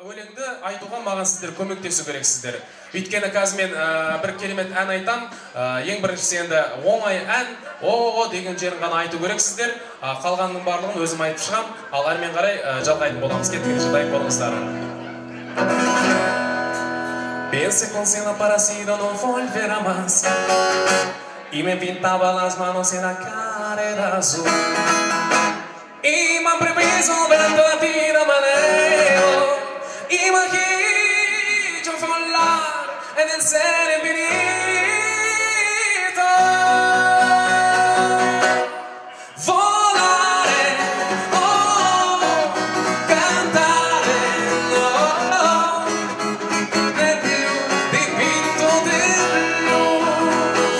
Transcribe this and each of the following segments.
өлеңді айтуға маған сіздер көмектесу керексіздер. Өйткені қазір мен бір керемет ән айтам. Ең біріншісі енді оңай ән, о деген жерін ғана айту керексіздер. Қалғанның барлығын өзім айтып шығам. Ал әрмен қарай жалғайтын боламыз. Кеттіңіз, дайын болыңыздар. Pensé con cena parecido non volverá más y me pintaba las manos en la cara de azul y me previso verando a ti de manera imagino volar en el ser infinito volare cantare nel blu dipinto di blu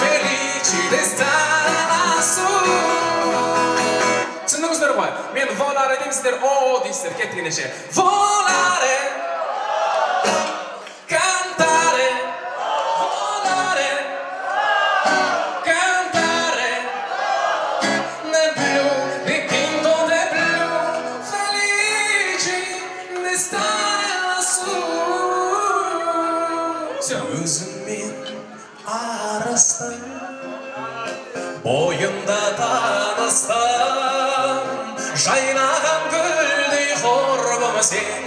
felici di stare lassù түсіндіңіздер ғой? Мен volare деймсіздер, о дейсіздер, кеттік ендеше. Volare, cantare, volare, cantare nel blu dipinto di blu felici di stare lassù. Өзіңмен арастан бойымда таныстым жайнаған гүлдей құрбым сен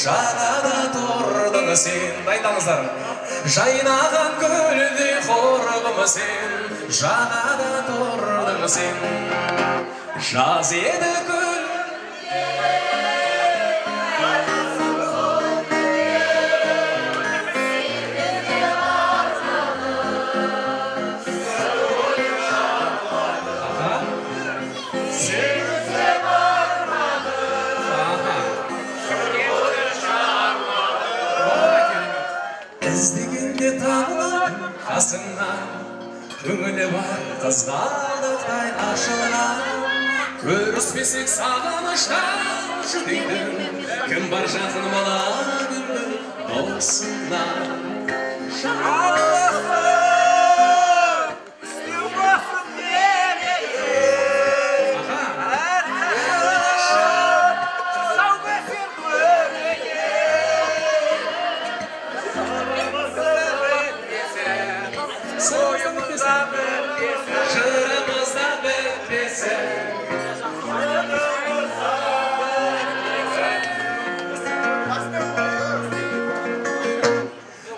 жағада тұрдың сен айтаңыздар жайнаған гүлдей құрбым сен жағада тұрдың сен жаз еді күн іздегенде табылып қасыңнан көңілі бар қызғалдақтай ашылған көріспесек сағыныштан жүдейді кім бар жақын маған досыңнан жырымызда бітпесе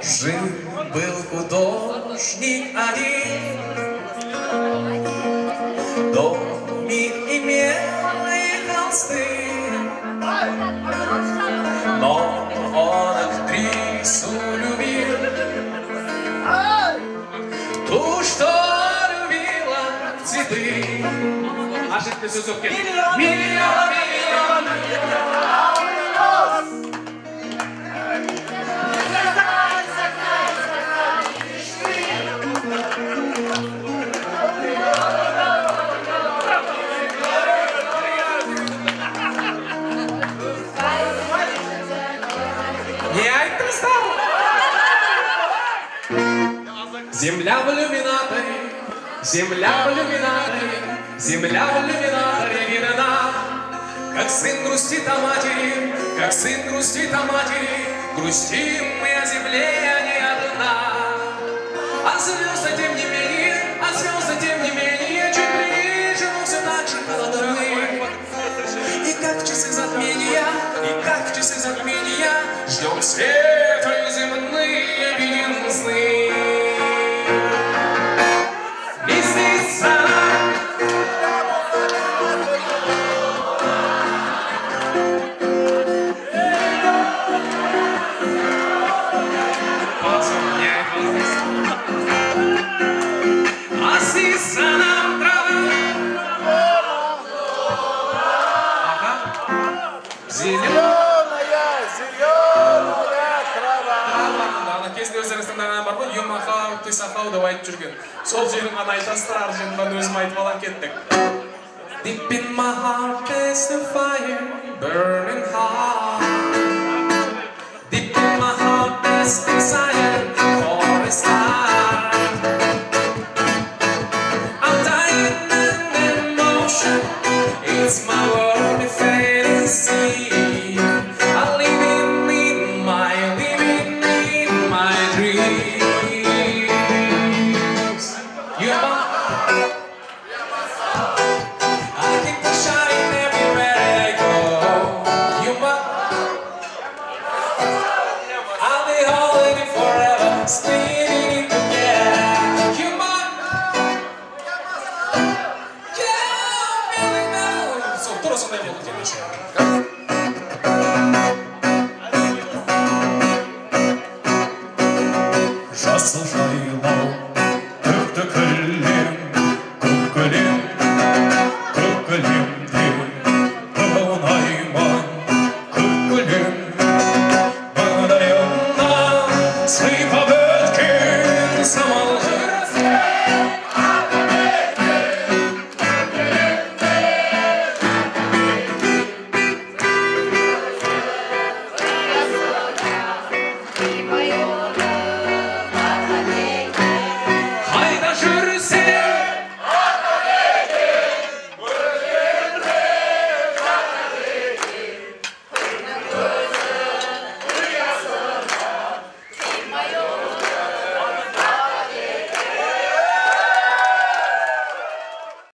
жил-был художник один домик имел и холсты но он актрису любил ту, что любила цветы. Ошибка Сузуки. Миллион. Не айтыңыздар. Земля в иллюминаторе, земля в иллюминаторе, земля в иллюминаторе видна. Как сын грустит о матери, как сын грустит о матери, грустим мы о земле, а не одна. А звезды тем не менее, а звезды тем не менее, чуть ближе, но все так же холодны. И как в часы затмения, и как в часы затмения, ждем света земные видим сны. Сахау деп айтып жүрген. Сол жерін ғана айтасыздар, ар жерін өзім айтып алам кеттік. Deep in my heart there's a fire burning hard